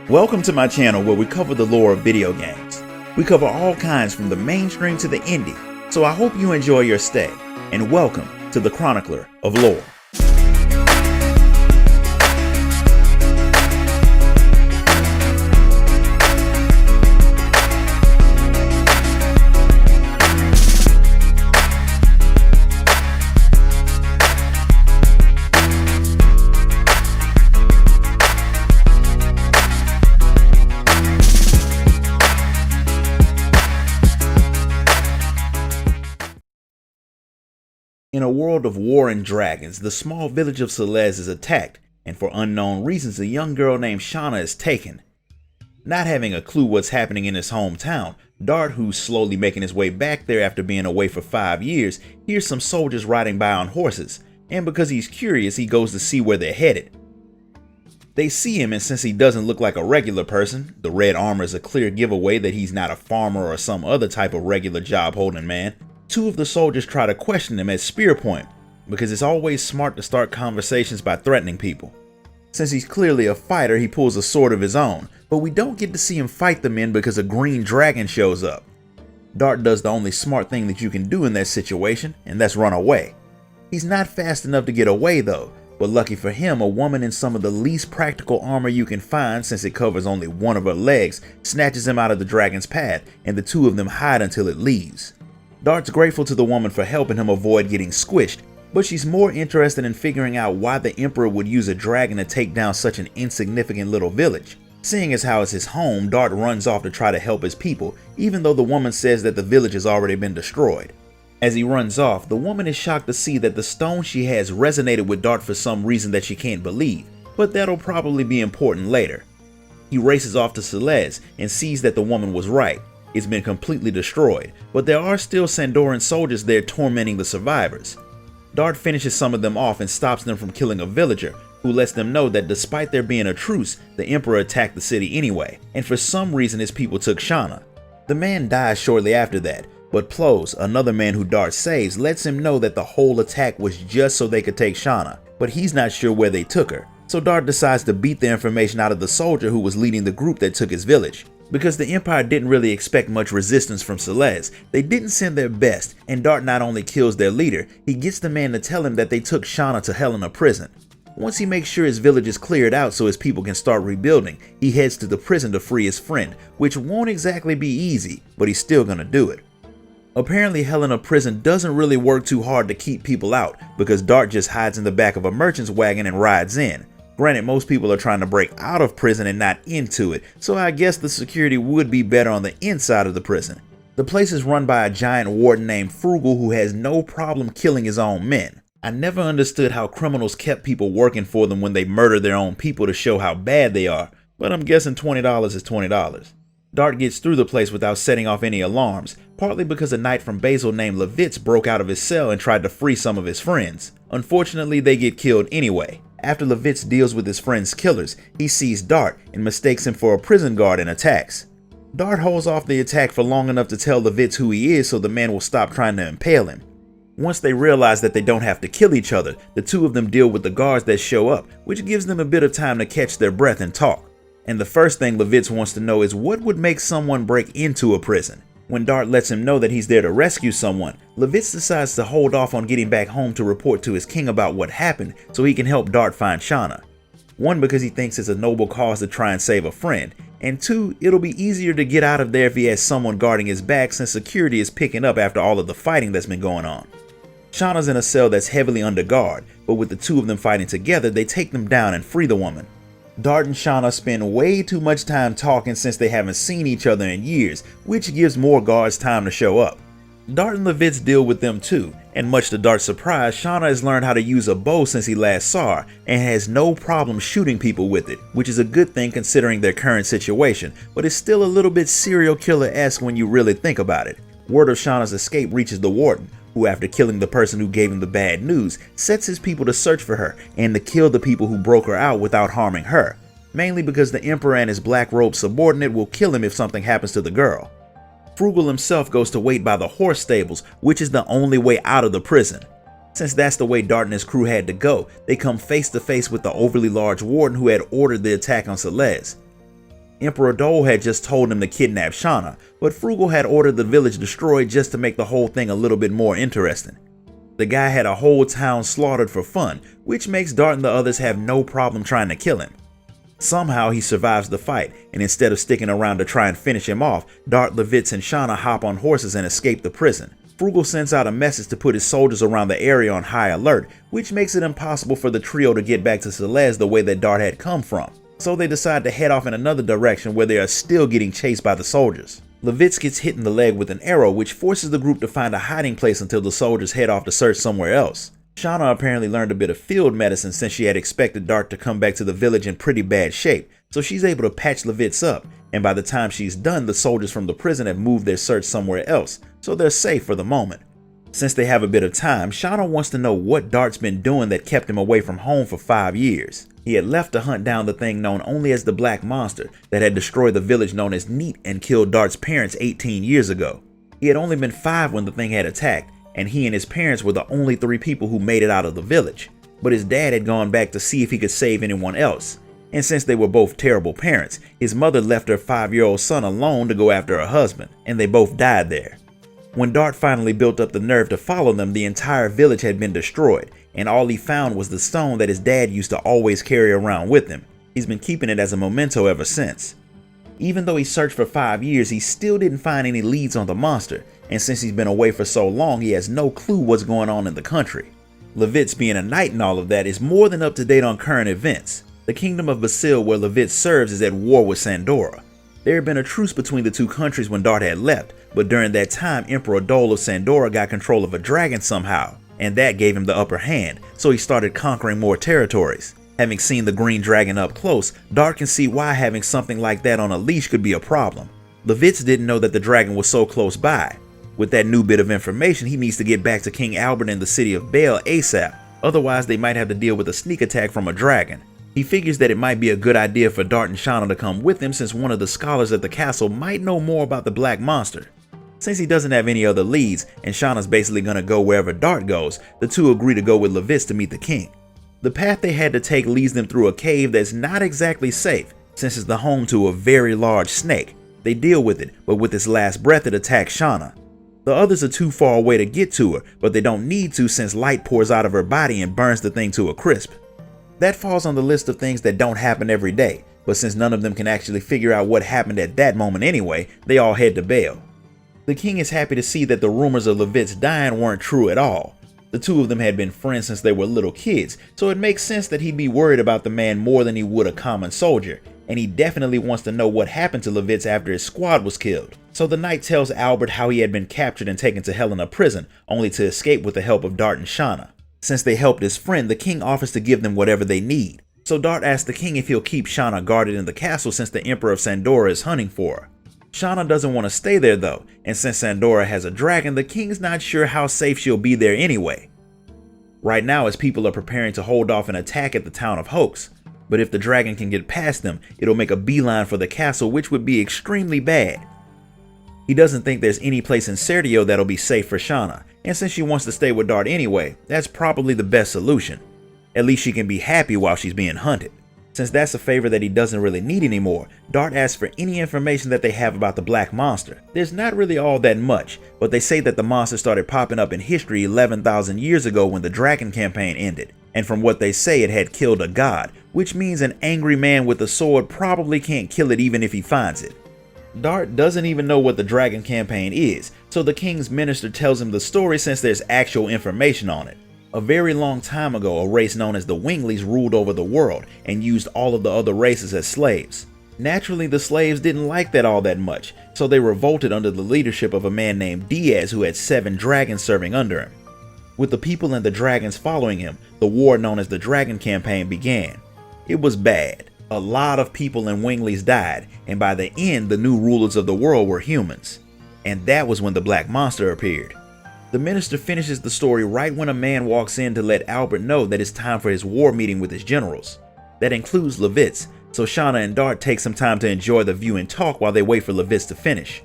Welcome to my channel where we cover the lore of video games. We cover all kinds from the mainstream to the indie, so I hope you enjoy your stay, and welcome to the Chronicler of Lore. In a world of war and dragons, the small village of Celeste is attacked, and for unknown reasons a young girl named Shauna is taken. Not having a clue what's happening in his hometown, Dart, who's slowly making his way back there after being away for 5 years, hears some soldiers riding by on horses, and because he's curious he goes to see where they're headed. They see him, and since he doesn't look like a regular person, the red armor is a clear giveaway that he's not a farmer or some other type of regular job holding man. Two of the soldiers try to question him at spear point, because it's always smart to start conversations by threatening people. Since he's clearly a fighter, he pulls a sword of his own, but we don't get to see him fight the men because a green dragon shows up. Dart does the only smart thing that you can do in that situation, and that's run away. He's not fast enough to get away though, but lucky for him, a woman in some of the least practical armor you can find, since it covers only one of her legs, snatches him out of the dragon's path, and the two of them hide until it leaves. Dart's grateful to the woman for helping him avoid getting squished, but she's more interested in figuring out why the Emperor would use a dragon to take down such an insignificant little village. Seeing as how it's his home, Dart runs off to try to help his people, even though the woman says that the village has already been destroyed. As he runs off, the woman is shocked to see that the stone she has resonated with Dart for some reason that she can't believe, but that'll probably be important later. He races off to Celeste and sees that the woman was right. It's been completely destroyed, but there are still Sandoran soldiers there tormenting the survivors. Dart finishes some of them off and stops them from killing a villager, who lets them know that despite there being a truce, the Emperor attacked the city anyway, and for some reason his people took Shauna. The man dies shortly after that, but Plos, another man who Dart saves, lets him know that the whole attack was just so they could take Shauna, but he's not sure where they took her, so Dart decides to beat the information out of the soldier who was leading the group that took his village. Because the Empire didn't really expect much resistance from Celeste, they didn't send their best, and Dart not only kills their leader, he gets the man to tell him that they took Shauna to Helena prison. Once he makes sure his village is cleared out so his people can start rebuilding, he heads to the prison to free his friend, which won't exactly be easy, but he's still gonna do it. Apparently Helena prison doesn't really work too hard to keep people out, because Dart just hides in the back of a merchant's wagon and rides in. Granted, most people are trying to break out of prison and not into it, so I guess the security would be better on the inside of the prison. The place is run by a giant warden named Frugal who has no problem killing his own men. I never understood how criminals kept people working for them when they murder their own people to show how bad they are, but I'm guessing $20 is $20. Dart gets through the place without setting off any alarms, partly because a knight from Basil named Levitz broke out of his cell and tried to free some of his friends. Unfortunately, they get killed anyway. After Levitz deals with his friend's killers, he sees Dart and mistakes him for a prison guard and attacks. Dart holds off the attack for long enough to tell Levitz who he is so the man will stop trying to impale him. Once they realize that they don't have to kill each other, the two of them deal with the guards that show up, which gives them a bit of time to catch their breath and talk. And the first thing Levitz wants to know is what would make someone break into a prison. When Dart lets him know that he's there to rescue someone, Levitz decides to hold off on getting back home to report to his king about what happened so he can help Dart find Shauna. One, because he thinks it's a noble cause to try and save a friend, and two, it'll be easier to get out of there if he has someone guarding his back since security is picking up after all of the fighting that's been going on. Shauna's in a cell that's heavily under guard, but with the two of them fighting together, they take them down and free the woman. Dart and Shauna spend way too much time talking since they haven't seen each other in years, which gives more guards time to show up. Dart and Levitz deal with them too, and much to Dart's surprise, Shauna has learned how to use a bow since he last saw her, and has no problem shooting people with it, which is a good thing considering their current situation, but it's still a little bit serial killer-esque when you really think about it. Word of Shauna's escape reaches the warden, who after killing the person who gave him the bad news, sets his people to search for her and to kill the people who broke her out without harming her, mainly because the Emperor and his black-robed subordinate will kill him if something happens to the girl. Frugal himself goes to wait by the horse stables, which is the only way out of the prison. Since that's the way Dart and his crew had to go, they come face to face with the overly large warden who had ordered the attack on Celeste. Emperor Dole had just told him to kidnap Shauna, but Frugal had ordered the village destroyed just to make the whole thing a little bit more interesting. The guy had a whole town slaughtered for fun, which makes Dart and the others have no problem trying to kill him. Somehow he survives the fight, and instead of sticking around to try and finish him off, Dart, Levitz, and Shauna hop on horses and escape the prison. Frugal sends out a message to put his soldiers around the area on high alert, which makes it impossible for the trio to get back to Celeste the way that Dart had come from. So they decide to head off in another direction where they are still getting chased by the soldiers. Levitz gets hit in the leg with an arrow, which forces the group to find a hiding place until the soldiers head off to search somewhere else. Shauna apparently learned a bit of field medicine since she had expected Dart to come back to the village in pretty bad shape, so she's able to patch Levitz up, and by the time she's done, the soldiers from the prison have moved their search somewhere else, so they're safe for the moment. Since they have a bit of time, Shauna wants to know what Dart's been doing that kept him away from home for 5 years. He had left to hunt down the thing known only as the Black Monster that had destroyed the village known as Neat and killed Dart's parents 18 years ago. He had only been 5 when the thing had attacked, and he and his parents were the only 3 people who made it out of the village. But his dad had gone back to see if he could save anyone else. And since they were both terrible parents, his mother left her 5-year-old son alone to go after her husband, and they both died there. When Dart finally built up the nerve to follow them, the entire village had been destroyed, and all he found was the stone that his dad used to always carry around with him. He's been keeping it as a memento ever since. Even though he searched for 5 years, he still didn't find any leads on the monster, and since he's been away for so long, he has no clue what's going on in the country. Levitz, being a knight and all of that, is more than up to date on current events. The kingdom of Basil, where Levitz serves, is at war with Sandora. There had been a truce between the two countries when Dart had left, but during that time, Emperor Dole of Sandora got control of a dragon somehow, and that gave him the upper hand, so he started conquering more territories. Having seen the green dragon up close, Dart can see why having something like that on a leash could be a problem. Levitz didn't know that the dragon was so close by. With that new bit of information, he needs to get back to King Albert in the city of Bale ASAP, otherwise they might have to deal with a sneak attack from a dragon. He figures that it might be a good idea for Dart and Shauna to come with him since one of the scholars at the castle might know more about the Black Monster. Since he doesn't have any other leads, and Shauna's basically gonna go wherever Dart goes, the two agree to go with Levitz to meet the king. The path they had to take leads them through a cave that's not exactly safe, since it's the home to a very large snake. They deal with it, but with its last breath it attacks Shauna. The others are too far away to get to her, but they don't need to since light pours out of her body and burns the thing to a crisp. That falls on the list of things that don't happen every day, but since none of them can actually figure out what happened at that moment anyway, they all head to Bale. The king is happy to see that the rumors of Levitz dying weren't true at all. The two of them had been friends since they were little kids, so it makes sense that he'd be worried about the man more than he would a common soldier, and he definitely wants to know what happened to Levitz after his squad was killed. So the knight tells Albert how he had been captured and taken to Helena prison, only to escape with the help of Dart and Shauna. Since they helped his friend, the king offers to give them whatever they need. So Dart asks the king if he'll keep Shauna guarded in the castle since the Emperor of Sandora is hunting for her. Shauna doesn't want to stay there though, and since Sandora has a dragon, the king's not sure how safe she'll be there anyway. Right now, his people are preparing to hold off an attack at the town of Hoax, but if the dragon can get past them, it'll make a beeline for the castle, which would be extremely bad. He doesn't think there's any place in Serdio that'll be safe for Shauna, and since she wants to stay with Dart anyway, that's probably the best solution. At least she can be happy while she's being hunted. Since that's a favor that he doesn't really need anymore, Dart asks for any information that they have about the Black Monster. There's not really all that much, but they say that the monster started popping up in history 11,000 years ago when the Dragon campaign ended, and from what they say it had killed a god, which means an angry man with a sword probably can't kill it even if he finds it. Dart doesn't even know what the Dragon campaign is, so the king's minister tells him the story since there's actual information on it. A very long time ago, a race known as the Winglies ruled over the world and used all of the other races as slaves. Naturally, the slaves didn't like that all that much, so they revolted under the leadership of a man named Diaz who had 7 dragons serving under him. With the people and the dragons following him, the war known as the Dragon campaign began. It was bad. A lot of people and Winglies died, and by the end, the new rulers of the world were humans. And that was when the Black Monster appeared. The minister finishes the story right when a man walks in to let Albert know that it's time for his war meeting with his generals. That includes Levitz, so Shauna and Dart take some time to enjoy the view and talk while they wait for Levitz to finish.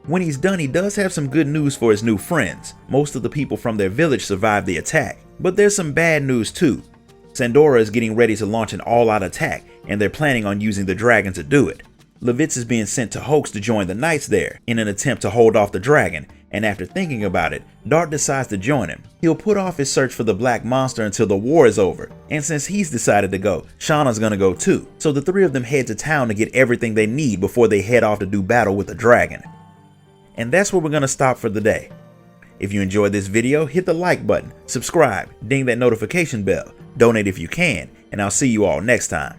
When he's done, he does have some good news for his new friends. Most of the people from their village survived the attack, but there's some bad news too. Sandora is getting ready to launch an all-out attack, and they're planning on using the dragon to do it. Levitz is being sent to Hoax to join the Knights there in an attempt to hold off the dragon, and after thinking about it, Dart decides to join him. He'll put off his search for the black monster until the war is over, and since he's decided to go, Shauna's gonna go too. So the three of them head to town to get everything they need before they head off to do battle with the dragon. And that's where we're gonna stop for the day. If you enjoyed this video, hit the like button, subscribe, ding that notification bell, donate if you can, and I'll see you all next time.